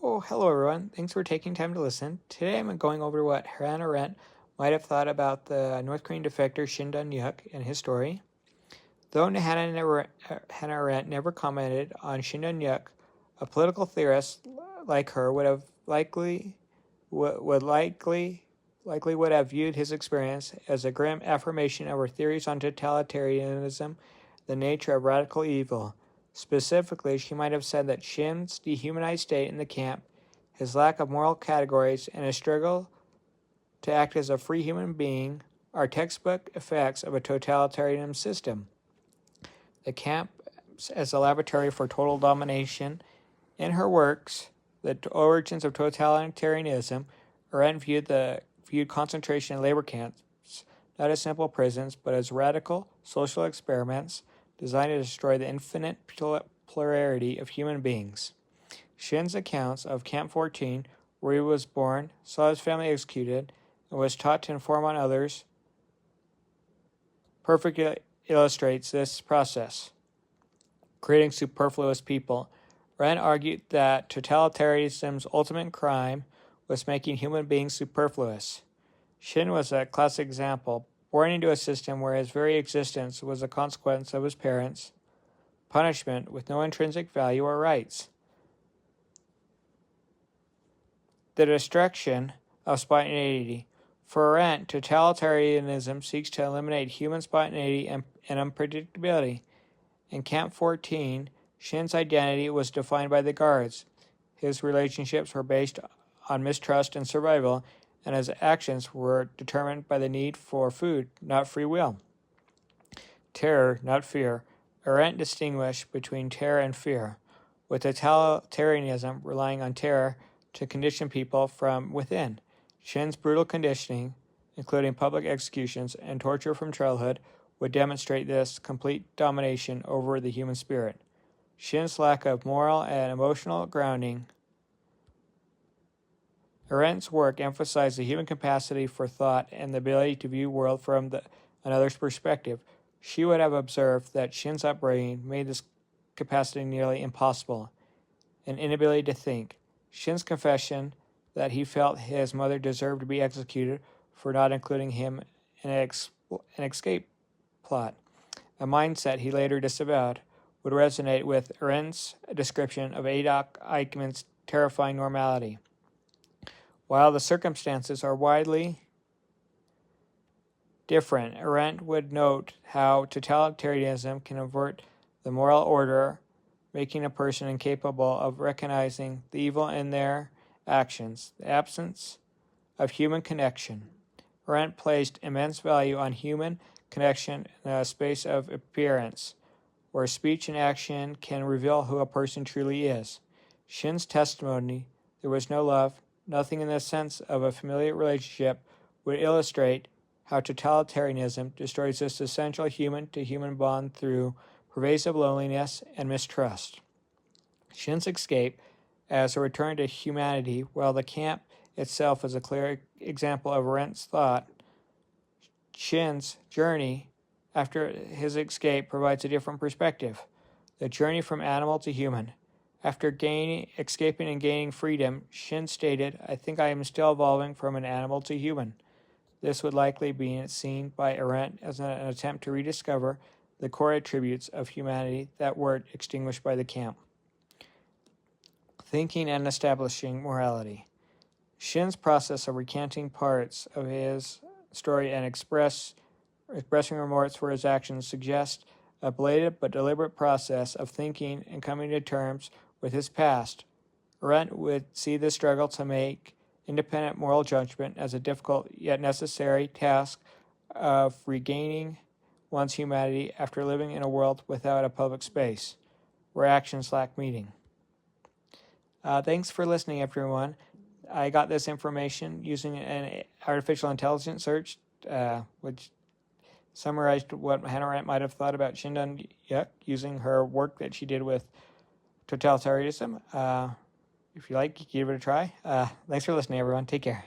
Oh, hello everyone. Thanks for taking time to listen. Today I'm going over what Hannah Arendt might have thought about the North Korean defector Shin Dong Hyuk and his story. Though Hannah Arendt never commented on Shin Dong Hyuk, a political theorist like her would have likely would have viewed his experience as a grim affirmation of her theories on totalitarianism, the nature of radical evil. Specifically, she might have said that Shin's dehumanized state in the camp, his lack of moral categories, and his struggle to act as a free human being are textbook effects of a totalitarian system. The camp as a laboratory for total domination. In her works, The Origins of Totalitarianism, Arendt viewed concentration and labor camps not as simple prisons, but as radical social experiments designed to destroy the infinite plurality of human beings. Shin's accounts of Camp 14, where he was born, saw his family executed, and was taught to inform on others, perfectly illustrates this process. Creating superfluous people. Arendt argued that totalitarianism's ultimate crime was making human beings superfluous. Shin was a classic example, born into a system where his very existence was a consequence of his parents' punishment with no intrinsic value or rights. The destruction of spontaneity. For Arendt, totalitarianism seeks to eliminate human spontaneity and unpredictability. In Camp 14, Shin's identity was defined by the guards. His relationships were based on mistrust and survival, and his actions were determined by the need for food, not free will. Terror, not fear. Arendt distinguished between terror and fear, with totalitarianism relying on terror to condition people from within. Shin's brutal conditioning, including public executions and torture from childhood, would demonstrate this complete domination over the human spirit. Shin's lack of moral and emotional grounding. Arendt's work emphasized the human capacity for thought and the ability to view the world from another's perspective. She would have observed that Shin's upbringing made this capacity nearly impossible. An inability to think. Shin's confession that he felt his mother deserved to be executed for not including him in an escape plot, a mindset he later disavowed, would resonate with Arendt's description of Adolf Eichmann's terrifying normality. While the circumstances are widely different, Arendt would note how totalitarianism can invert the moral order, making a person incapable of recognizing the evil in their actions, the absence of human connection. Arendt placed immense value on human connection in a space of appearance, where speech and action can reveal who a person truly is. Shin's testimony, there was no love, nothing in the sense of a familiar relationship, would illustrate how totalitarianism destroys this essential human-to-human bond through pervasive loneliness and mistrust. Shin's escape as a return to humanity, while the camp itself is a clear example of Arendt's thought, Shin's journey after his escape provides a different perspective, the journey from animal to human. After escaping and gaining freedom, Shin stated, "I think I am still evolving from an animal to human." This would likely be seen by Arendt as an attempt to rediscover the core attributes of humanity that were extinguished by the camp. Thinking and establishing morality. Shin's process of recanting parts of his story and expressing remorse for his actions suggests a belated but deliberate process of thinking and coming to terms with his past. Arendt would see the struggle to make independent moral judgment as a difficult yet necessary task of regaining one's humanity after living in a world without a public space, where actions lack meaning. Thanks for listening, everyone. I got this information using an artificial intelligence search, which summarized what Hannah Arendt might have thought about Shin Dong Hyuk using her work that she did with totalitarianism. If you like, give it a try. Thanks for listening, everyone. Take care.